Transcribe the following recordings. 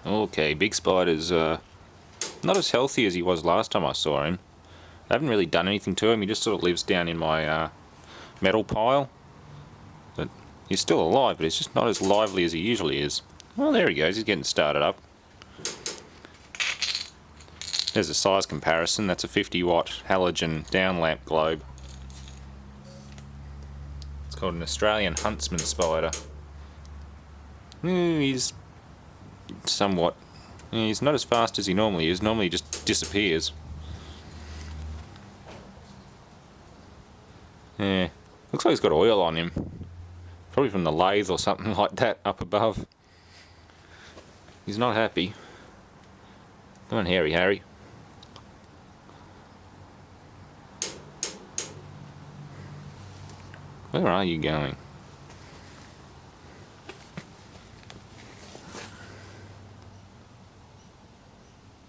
Okay, Big Spider's not as healthy as he was last time I saw him. I haven't really done anything to him, he just sort of lives down in my metal pile. But he's still alive, but he's just not as lively as he usually is. Well, there he goes, he's getting started up. There's a size comparison, that's a 50-watt halogen down lamp globe. It's called an Australian huntsman spider. He's somewhat... he's not as fast as he normally is. Normally he just disappears. Yeah, looks like he's got oil on him. Probably from the lathe or something like that up above. He's not happy. Come on, Harry. Where are you going?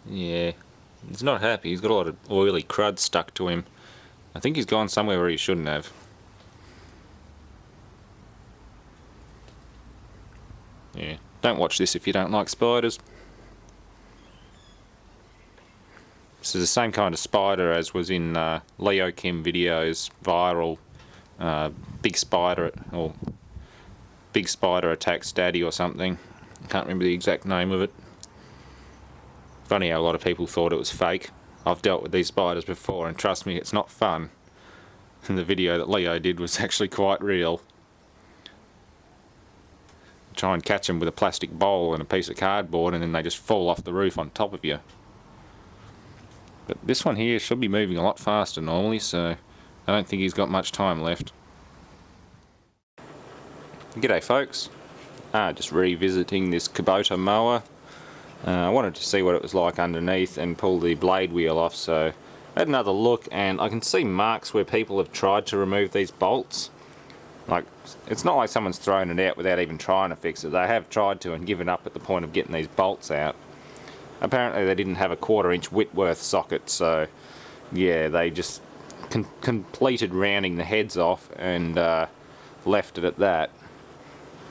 Yeah, he's not happy. He's got a lot of oily crud stuck to him. I think he's gone somewhere where he shouldn't have. Yeah, don't watch this if you don't like spiders. This is the same kind of spider as was in Leo Kim videos, viral Big Spider Attacks Daddy or something. I can't remember the exact name of it. Funny how a lot of people thought it was fake. I've dealt with these spiders before and trust me, it's not fun. And the video that Leo did was actually quite real. Try and catch them with a plastic bowl and a piece of cardboard and then they just fall off the roof on top of you. But this one here should be moving a lot faster normally, so I don't think he's got much time left. G'day folks. Just revisiting this Kubota mower. I wanted to see what it was like underneath and pull the blade wheel off, so I had another look and I can see marks where people have tried to remove these bolts. Like, it's not like someone's thrown it out without even trying to fix it. They have tried to and given up at the point of getting these bolts out. Apparently they didn't have a 1/4 inch Whitworth socket, so yeah, they just completed rounding the heads off and left it at that.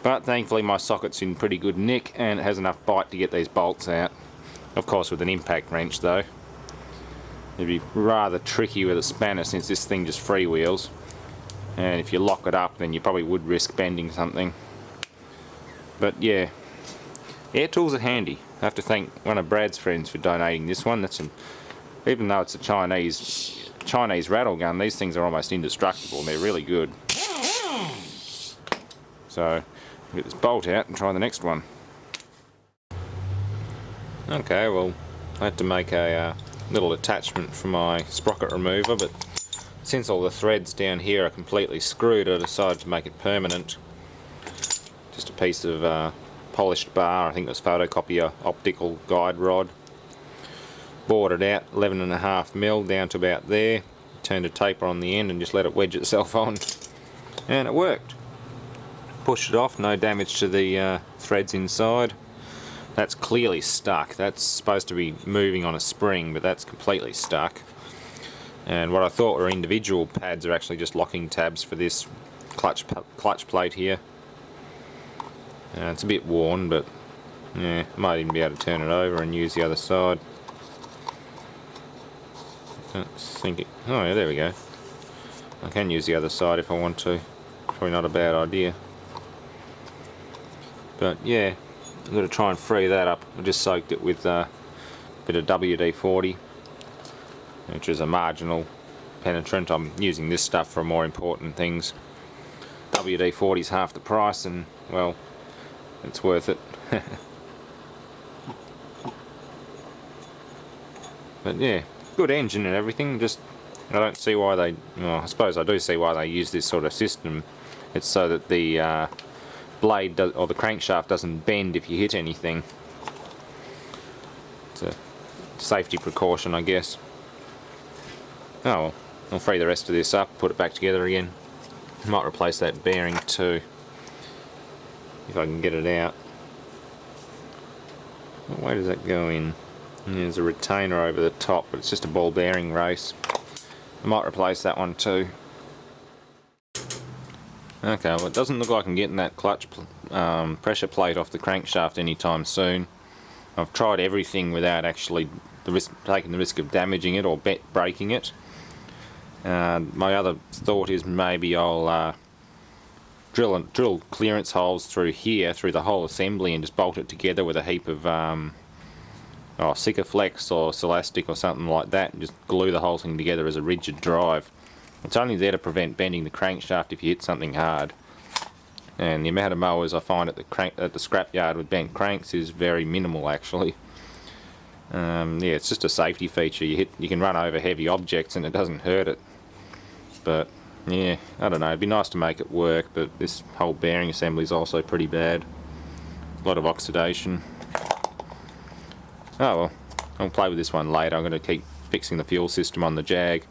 But thankfully my socket's in pretty good nick and it has enough bite to get these bolts out. Of course with an impact wrench though. It'd be rather tricky with a spanner since this thing just freewheels. And if you lock it up then you probably would risk bending something. But yeah, air tools are handy. I have to thank one of Brad's friends for donating this one. Even though it's a Chinese rattle gun, these things are almost indestructible and they're really good. So get this bolt out and try the next one. Okay, well I had to make a little attachment for my sprocket remover, but since all the threads down here are completely screwed, I decided to make it permanent. Just a piece of polished bar, I think it was photocopier optical guide rod. Bored it out 11.5mm down to about there, turned a taper on the end and just let it wedge itself on, and it worked. Pushed it off, no damage to the threads inside. That's clearly stuck. That's supposed to be moving on a spring, but that's completely stuck. And what I thought were individual pads are actually just locking tabs for this clutch plate here. It's a bit worn, but yeah, I might even be able to turn it over and use the other side. Oh yeah, there we go. I can use the other side if I want to. Probably not a bad idea. But yeah, I'm going to try and free that up. I just soaked it with a bit of WD-40, which is a marginal penetrant. I'm using this stuff for more important things. WD-40 is half the price and, well, it's worth it. But yeah, good engine and everything, just I don't see why they, well, I suppose I do see why they use this sort of system. It's so that the blade or the crankshaft doesn't bend if you hit anything. It's a safety precaution, I guess. Oh well, I'll free the rest of this up, put it back together again. Might replace that bearing too, if I can get it out. What way does that go in? There's a retainer over the top, but it's just a ball bearing race. I might replace that one too. Okay, well it doesn't look like I'm getting that clutch pressure plate off the crankshaft anytime soon. I've tried everything without actually taking the risk of damaging it or breaking it. My other thought is maybe I'll drill clearance holes through here, through the whole assembly, and just bolt it together with a heap of Sikaflex or Celastic or something like that, and just glue the whole thing together as a rigid drive. It's only there to prevent bending the crankshaft if you hit something hard. And the amount of mowers I find at the scrapyard with bent cranks is very minimal, actually. Yeah, it's just a safety feature. You can run over heavy objects and it doesn't hurt it. But yeah, I don't know. It'd be nice to make it work, but this whole bearing assembly is also pretty bad. A lot of oxidation. Oh well, I'll play with this one later. I'm going to keep fixing the fuel system on the Jag.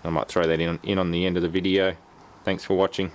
I might throw that in on the end of the video. Thanks for watching.